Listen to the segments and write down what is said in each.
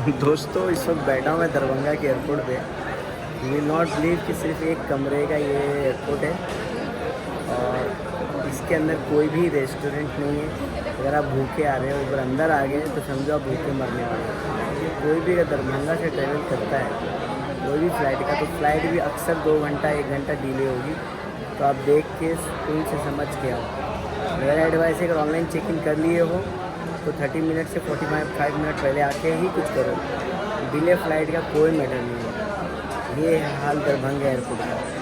दोस्तों इस वक्त बैठा हूँ मैं दरभंगा के एयरपोर्ट पे। यू विल नॉट बिलीव कि सिर्फ एक कमरे का ये एयरपोर्ट है और इसके अंदर कोई भी रेस्टोरेंट नहीं है। अगर आप भूखे आ रहे हो अगर अंदर आ गए तो समझो आप भूखे मरने वाले हो। कोई भी अगर दरभंगा से ट्रैवल करता है कोई भी फ़्लाइट का, तो फ़्लाइट भी अक्सर 2 घंटा 1 घंटा डिले होगी। तो आप देख के सुन से समझ के आओ। मेरा एडवाइस है अगर ऑनलाइन चेक इन कर लिए हो तो 30 मिनट से 45 मिनट पहले आके ही कुछ करो। डिले फ़्लाइट का कोई मैटर नहीं है। ये है हाल दरभंगा एयरपोर्ट का।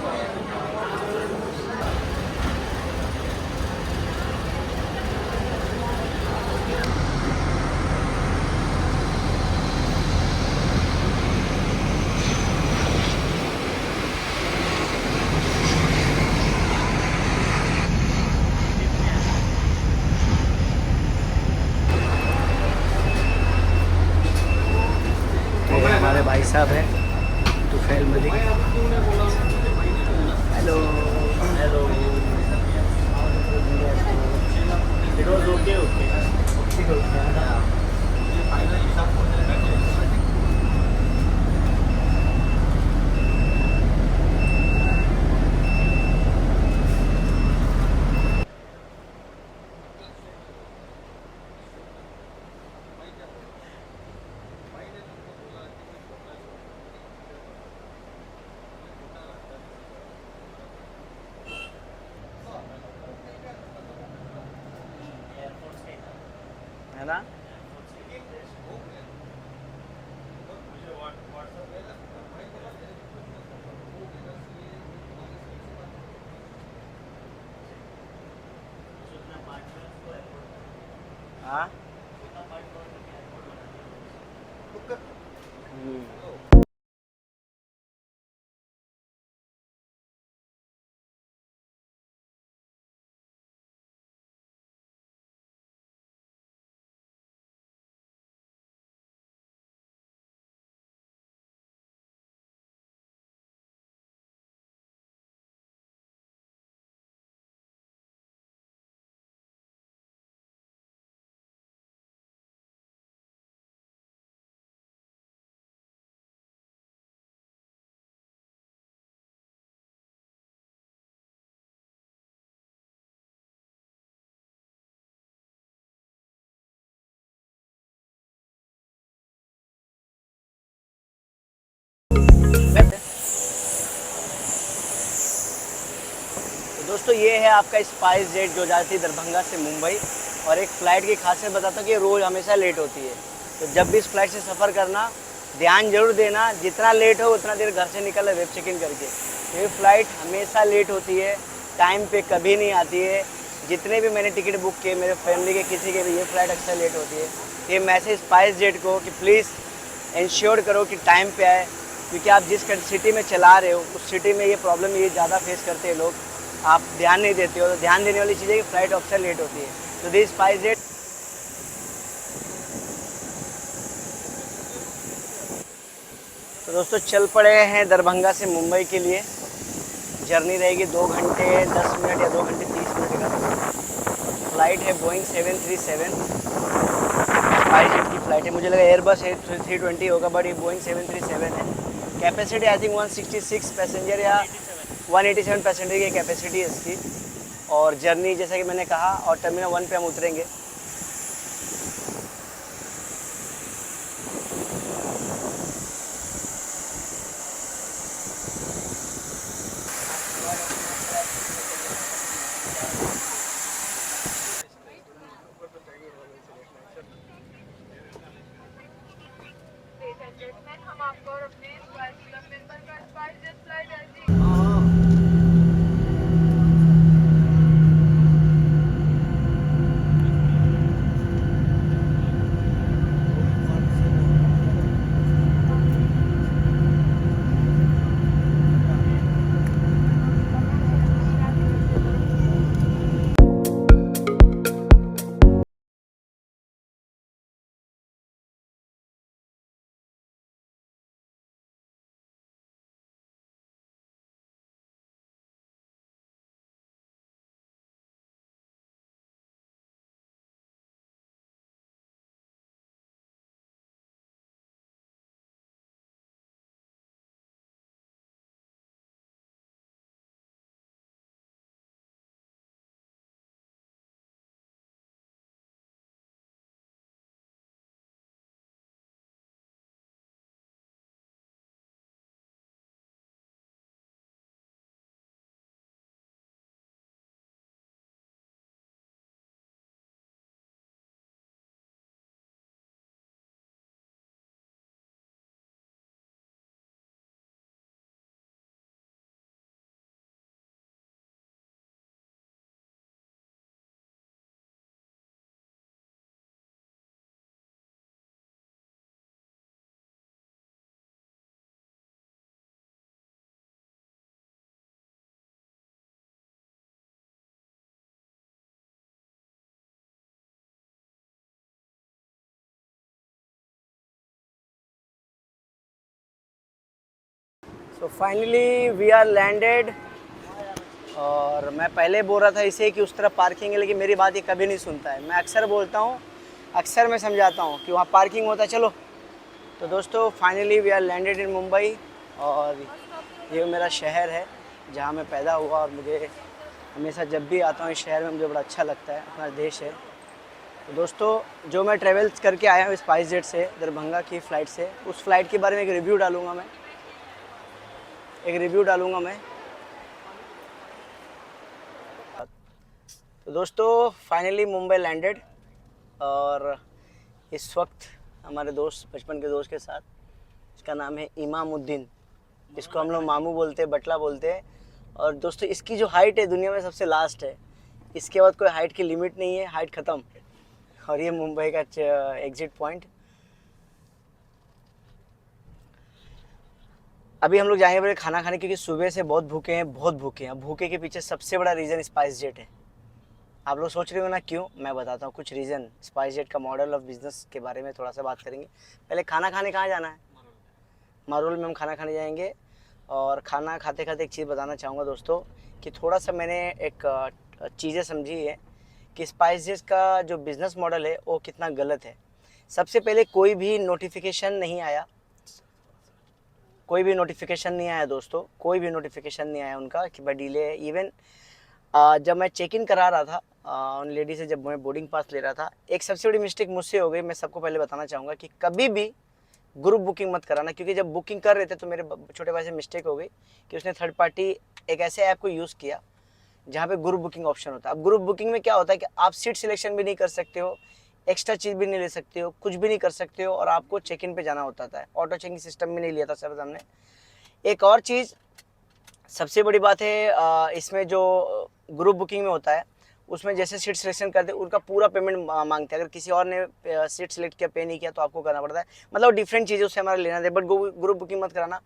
तो ये हमारे भाई साहब हैं Tufail Malik. Hello Hello. It was okay, okay. ठीक हो गया। है ना। हाँ। तो दोस्तों ये है आपका स्पाइस जेट जो जाती है दरभंगा से मुंबई। और एक फ़्लाइट की खासियत बताता हूँ कि रोज़ हमेशा लेट होती है। तो जब भी इस फ्लाइट से सफ़र करना ध्यान जरूर देना, जितना लेट हो उतना देर घर से निकल वेब चेक इन करके। ये फ़्लाइट हमेशा लेट होती है, टाइम पे कभी नहीं आती है। जितने भी मैंने टिकट बुक किए मेरे फैमिली के किसी के भी, ये फ़्लाइट अक्सर लेट होती है। ये मैसेज स्पाइस जेट को कि प्लीज़ इंश्योर करो कि टाइम पे आए, क्योंकि आप जिस सिटी में चला रहे हो उस सिटी में ये प्रॉब्लम ये ज़्यादा फेस करते हैं लोग। आप ध्यान नहीं देते हो। तो ध्यान देने वाली चीज़ है कि फ़्लाइट अक्सर लेट होती है। तो दिस स्पाइस जेट। तो दोस्तों चल पड़े हैं दरभंगा से मुंबई के लिए। जर्नी रहेगी 2 घंटे 10 मिनट या 2 घंटे 30 मिनट का। फ़्लाइट है बोइंग 737। स्पाइस जेट की फ़्लाइट है। मुझे लगा एयरबस है 320 होगा, बट ये बोइंग 737 है। कैपेसिटी आई थिंक 166 पैसेंजर या 187 पैसेंजर की कैपेसिटी है इसकी। और जर्नी जैसा कि मैंने कहा, और टर्मिनल 1 पे हम उतरेंगे। तो फाइनली वी आर लैंडेड। और मैं पहले बोल रहा था इसे कि उस तरफ पार्किंग है, लेकिन मेरी बात ये कभी नहीं सुनता है। मैं अक्सर बोलता हूँ, अक्सर मैं समझाता हूँ कि वहाँ पार्किंग होता है, चलो। तो दोस्तों finally we are landed in Mumbai. और ये मेरा शहर है जहाँ मैं पैदा हुआ, और मुझे हमेशा जब भी आता हूँ इस शहर में मुझे बड़ा अच्छा लगता है, अपना देश है। तो दोस्तों जो मैं ट्रेवल करके आया हूँ स्पाइस जेट से, दरभंगा की फ़्लाइट से, उस फ्लाइट के बारे में एक रिव्यू डालूँगा मैं। तो दोस्तों फाइनली मुंबई लैंडेड, और इस वक्त हमारे दोस्त, बचपन के दोस्त के साथ, इसका नाम है इमामुद्दीन। इसको हम लोग मामू बोलते हैं, बटला बोलते हैं। और दोस्तों इसकी जो हाइट है दुनिया में सबसे लास्ट है, इसके बाद कोई हाइट की लिमिट नहीं है, हाइट ख़त्म। और ये मुंबई का एग्जिट पॉइंट। अभी हम लोग जाएंगे खाना खाने, क्योंकि सुबह से बहुत भूखे हैं, बहुत भूखे हैं। भूखे के पीछे सबसे बड़ा रीज़न स्पाइस जेट है। आप लोग सोच रहे हो ना क्यों, मैं बताता हूँ कुछ रीज़न। स्पाइस जेट का मॉडल ऑफ बिजनेस के बारे में थोड़ा सा बात करेंगे। पहले खाना खाने कहाँ जाना है? मारोल में हम खाना खाने जाएंगे। और खाना खाते खाते एक चीज़ बताना चाहूँगा दोस्तों, कि थोड़ा सा मैंने एक चीज़ें समझी है कि स्पाइस जेट का जो बिज़नेस मॉडल है वो कितना गलत है। सबसे पहले कोई भी नोटिफिकेशन नहीं आया दोस्तों, कोई भी नोटिफिकेशन नहीं आया उनका कि भाई डिले है। इवन जब मैं चेक इन करा रहा था उन लेडी से, जब मैं बोर्डिंग पास ले रहा था, एक सबसे बड़ी मिस्टेक मुझसे हो गई। मैं सबको पहले बताना चाहूँगा कि कभी भी ग्रुप बुकिंग मत कराना, क्योंकि जब बुकिंग कर रहे थे तो मेरे छोटे भाई से मिस्टेक हो गई कि उसने थर्ड पार्टी एक ऐसे ऐप को यूज़ किया जहाँ पे ग्रुप बुकिंग ऑप्शन होता है। अब ग्रुप बुकिंग में क्या होता है कि आप सीट सिलेक्शन भी नहीं कर सकते हो, एक्स्ट्रा चीज़ भी नहीं ले सकते हो, कुछ भी नहीं कर सकते हो, और आपको चेक इन पे जाना होता था। ऑटो चेकिंग सिस्टम भी नहीं लिया था सर हमने। एक और चीज़ सबसे बड़ी बात है, इसमें जो ग्रुप बुकिंग में होता है उसमें जैसे सीट सिलेक्शन करते हैं उनका पूरा पेमेंट मांगते हैं। अगर किसी और ने सीट सिलेक्ट किया, पे नहीं किया, तो आपको करना पड़ता है। मतलब डिफरेंट चीज़ें उससे हमारा लेना दे। बट ग्रुप बुकिंग मत कराना।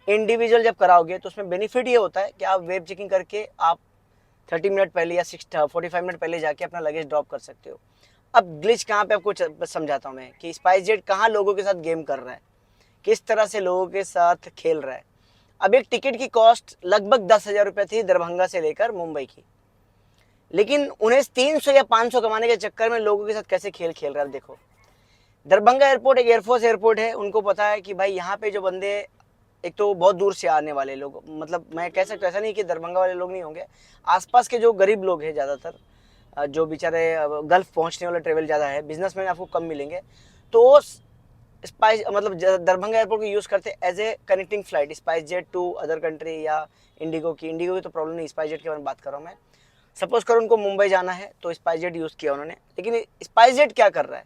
इंडिविजुअल जब कराओगे तो उसमें बेनिफिट ये होता है कि आप वेब चेकिंग करके आप 30 मिनट पहले या 45 मिनट पहले जाके अपना लगेज ड्रॉप कर सकते हो। अब ग्लिच कहाँ पे आपको समझाता हूँ मैं, कि स्पाइस जेट कहाँ लोगों के साथ गेम कर रहा है, किस तरह से लोगों के साथ खेल रहा है। अब एक टिकट की कॉस्ट लगभग 10,000 रुपये थी दरभंगा से लेकर मुंबई की, लेकिन उन्हें 300 या 500 कमाने के चक्कर में लोगों के साथ कैसे खेल खेल रहा है। देखो, दरभंगा एयरपोर्ट एक एयरफोर्स एयरपोर्ट है। उनको पता है कि भाई यहाँ पे जो बंदे, एक तो बहुत दूर से आने वाले लोग, मतलब मैं कह सकता हूँ, ऐसा नहीं कि दरभंगा वाले लोग नहीं होंगे, आसपास के जो गरीब लोग हैं ज़्यादातर, जो बेचारे गल्फ़ पहुँचने वाले ट्रेवल ज़्यादा है, बिजनेसमैन आपको कम मिलेंगे, तो स्पाइस मतलब दरभंगा एयरपोर्ट को यूज़ करते as a connecting flight Spice Jet to other country, या इंडिगो की तो प्रॉब्लम नहीं, स्पाइस जेट के बारे में बात कर रहा हूँ मैं। सपोज करो उनको मुंबई जाना है तो स्पाइस जेट यूज़ किया उन्होंने। लेकिन स्पाइस जेट क्या कर रहा है,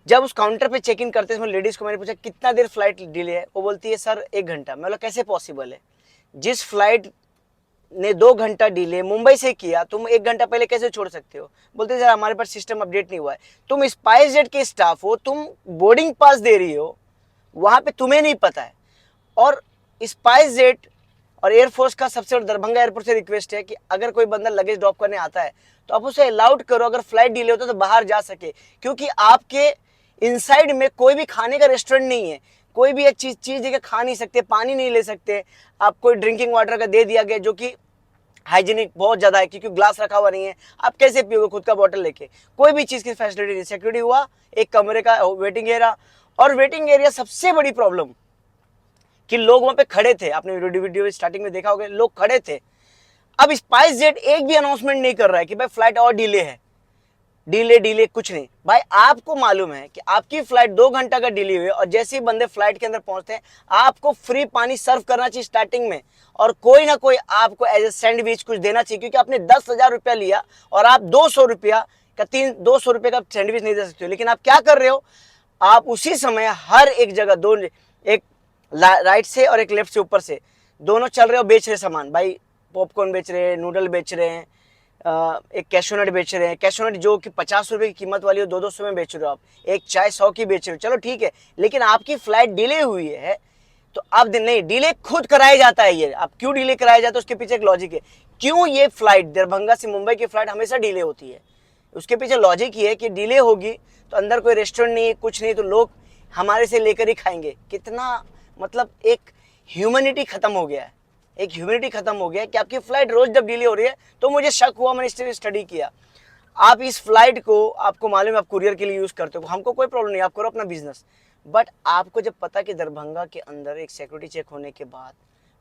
जब उस काउंटर पे चेक इन करते हैं, लेडीज़ को मैंने पूछा कितना देर फ्लाइट डिले है, वो बोलती है सर 1 घंटा। मैं बोला कैसे पॉसिबल है, जिस फ्लाइट ने 2 घंटा डिले मुंबई से किया, तुम 1 घंटा पहले कैसे छोड़ सकते हो? बोलते सर हमारे पास सिस्टम अपडेट नहीं हुआ है। तुम स्पाइस जेट के स्टाफ हो, तुम बोर्डिंग पास दे रही हो, वहाँ पे तुम्हें नहीं पता है। और स्पाइस जेट और एयरफोर्स का सबसे बड़ा दरभंगा एयरपोर्ट से रिक्वेस्ट है कि अगर कोई बंदा लगेज ड्रॉप करने आता है तो आप उसे अलाउड करो, अगर फ्लाइट डिले होता है तो बाहर जा सके, क्योंकि आपके इनसाइड में कोई भी खाने का रेस्टोरेंट नहीं है, कोई भी एक चीज़ देकर खा नहीं सकते, पानी नहीं ले सकते। आपको ड्रिंकिंग वाटर का दे दिया गया जो कि हाइजीनिक बहुत ज़्यादा है, क्योंकि ग्लास रखा हुआ नहीं है, आप कैसे पियोगे खुद का बॉटल लेके? कोई भी चीज़ की फैसिलिटी नहीं। सिक्योरिटी हुआ, एक कमरे का वेटिंग एरिया, और वेटिंग एरिया सबसे बड़ी प्रॉब्लम कि लोग वहाँ पे खड़े थे। आपने वीडियो स्टार्टिंग में देखा होगा, लोग खड़े थे। अब स्पाइस जेट एक भी अनाउंसमेंट नहीं कर रहा है कि भाई फ्लाइट और डिले है, डिले कुछ नहीं। भाई आपको मालूम है कि आपकी फ्लाइट 2 घंटा का डिले हुई, और जैसे ही बंदे फ्लाइट के अंदर पहुंचते हैं आपको फ्री पानी सर्व करना चाहिए स्टार्टिंग में, और कोई ना कोई आपको एज ए सैंडविच कुछ देना चाहिए, क्योंकि आपने 10,000 रुपया लिया और आप 200 रुपया का 200 रुपये का सैंडविच नहीं दे सकते हो। लेकिन आप क्या कर रहे हो, आप उसी समय हर एक जगह दो, एक राइट से और एक लेफ्ट से, ऊपर से दोनों चल रहे हो, बेच रहे सामान। भाई पॉपकॉर्न बेच रहे हैं, नूडल बेच रहे हैं, एक कैशोनट बेच रहे हैं। कैशोनट जो कि 50 रुपये की कीमत वाली हो 200 में बेच रहे हो आप। एक चाय 100 की बेच रहे हो, चलो ठीक है, लेकिन आपकी फ्लाइट डिले हुई है तो अब नहीं, डिले खुद कराया जाता है। ये आप क्यों डिले कराया जाता है, उसके पीछे एक लॉजिक है। क्यों ये फ्लाइट दरभंगा से मुंबई की फ्लाइट हमेशा डिले होती है, उसके पीछे लॉजिक ये है कि डिले होगी तो अंदर कोई रेस्टोरेंट नहीं है, कुछ नहीं, तो लोग हमारे से लेकर ही खाएंगे। कितना मतलब एक ह्यूमैनिटी खत्म हो गया है। एक ह्यूमैनिटी खत्म हो गया है कि आपकी फ्लाइट रोज जब डिले हो रही है तो मुझे शक हुआ, मैंने स्टडी किया। आप इस फ्लाइट को, आपको मालूम है आप कुरियर के लिए यूज करते हो, हमको कोई प्रॉब्लम नहीं, आप करो अपना बिजनेस। बट आपको जब पता कि दरभंगा के अंदर एक सिक्योरिटी चेक होने के बाद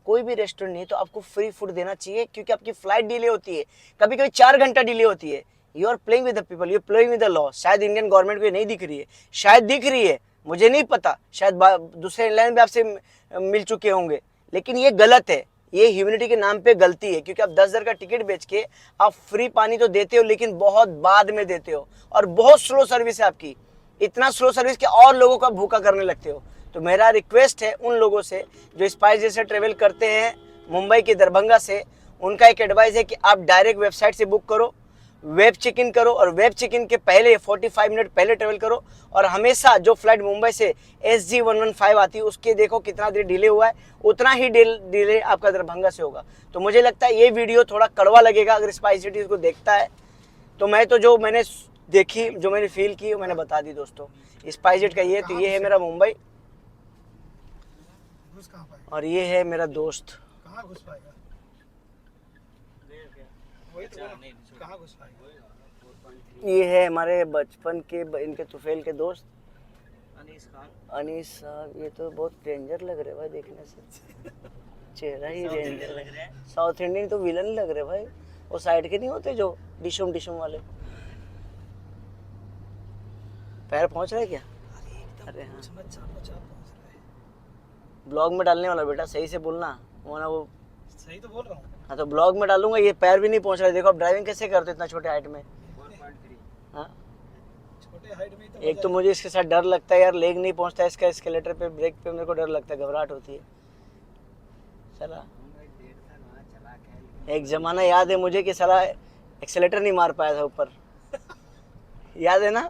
कोई भी रेस्टोरेंट नहीं तो आपको फ्री फूड देना चाहिए, क्योंकि आपकी फ्लाइट डिले होती है, कभी कभी 4 घंटा डिले होती है। You are playing with the people, you playing with the law. शायद इंडियन गवर्नमेंट को ये नहीं दिख रही है, शायद दिख रही है, मुझे नहीं पता, शायद दूसरे एयरलाइन भी आपसे मिल चुके होंगे, लेकिन ये गलत है। ये ह्यूमैनिटी के नाम पे गलती है, क्योंकि आप 10,000 का टिकट बेच के आप फ्री पानी तो देते हो, लेकिन बहुत बाद में देते हो, और बहुत स्लो सर्विस है आपकी, इतना स्लो सर्विस कि और लोगों का भूखा करने लगते हो। तो मेरा रिक्वेस्ट है उन लोगों से जो स्पाइस जैसे ट्रेवल करते हैं मुंबई के दरभंगा से, उनका एक एडवाइस है कि आप डायरेक्ट वेबसाइट से बुक करो, वेब चेक इन करो, और वेब चेक इन के पहले 45 मिनट पहले ट्रेवल करो। और हमेशा जो फ्लाइट मुंबई से SG115 आती है उसके देखो कितना देर डिले हुआ है, उतना ही डिले आपका दरभंगा से होगा। तो मुझे लगता है ये वीडियो थोड़ा कड़वा लगेगा अगर स्पाइस जेट इसको देखता है, तो मैं तो जो मैंने देखी, जो मैंने फील की, वो मैंने बता दी दोस्तों। स्पाइस जेट का ये, तो ये है मेरा मुंबई, और ये है मेरा दोस्त। कहाँ घुस पाएगा? वही तो कहाँ घुस पाएगा? ये है हमारे बचपन के इनके तुफेल के दोस्त अनीस खान। अनीस साहब। ये तो बहुत डेंजर लग रहे भाई देखने से, चेहरा ही डेंजर लग रहा है। साउथ इंडियन तो विलन लग रहे भाई, वो साइड के नहीं होते जो डिशुम डिशुम वाले। पैर पहुंच रहा है क्या? अरे हाँ, ब्लॉग में डालने वाला बेटा, सही से बोलना, वरना वो। सही तो बोल रहा हूँ। हाँ तो ब्लॉग में डालूंगा। ये पैर भी नहीं पहुंच रहा है, देखो आप ड्राइविंग कैसे करते हो इतना छोटे हाइट में। 4.3। हाँ, छोटे हाइट में ही तो एक तो मुझे इसके साथ डर लगता है यार, लेग नहीं पहुंचता है इसका, एस्केलेटर पे ब्रेक पे मेरे को डर लगता है, घबराहट होती है। चला एक जमाना याद है मुझे कि साला एक्सेलेटर नहीं मार पाया था ऊपर, याद है ना?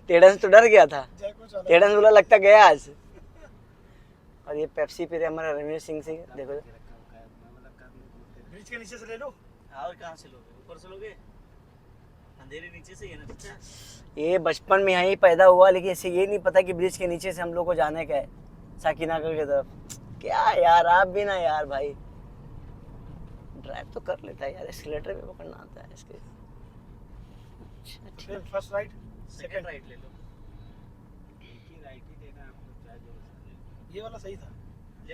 टेढ़न से तो डर गया था, जय कुछ अलग। टेढ़न से बोला लगता गया आज। और ये पेप्सी पी रहे हमारा रणवीर सिंह से, देखो ब्रिज के नीचे से ले लो। और कहाँ से लोगे? ऊपर से लोगे? अंधेरे नीचे से ही है ना चाचा? ये बचपन में यहीं पैदा हुआ, लेकिन इसे ये नहीं पता कि ब्रिज के नीचे से हम लोग को जाने का है साकिनागर की तरफ। क्या यार, आप भी ना यार भाई, ड्राइव तो कर लेता है यार, एस्केलेटर पे पकड़ना आता है इसके। अच्छा ठीक है, फर्स्ट राइट, सेकंड राइट ले लो। एक ही राइट ही देना है आपको, चाहे जो ये वाला सही था।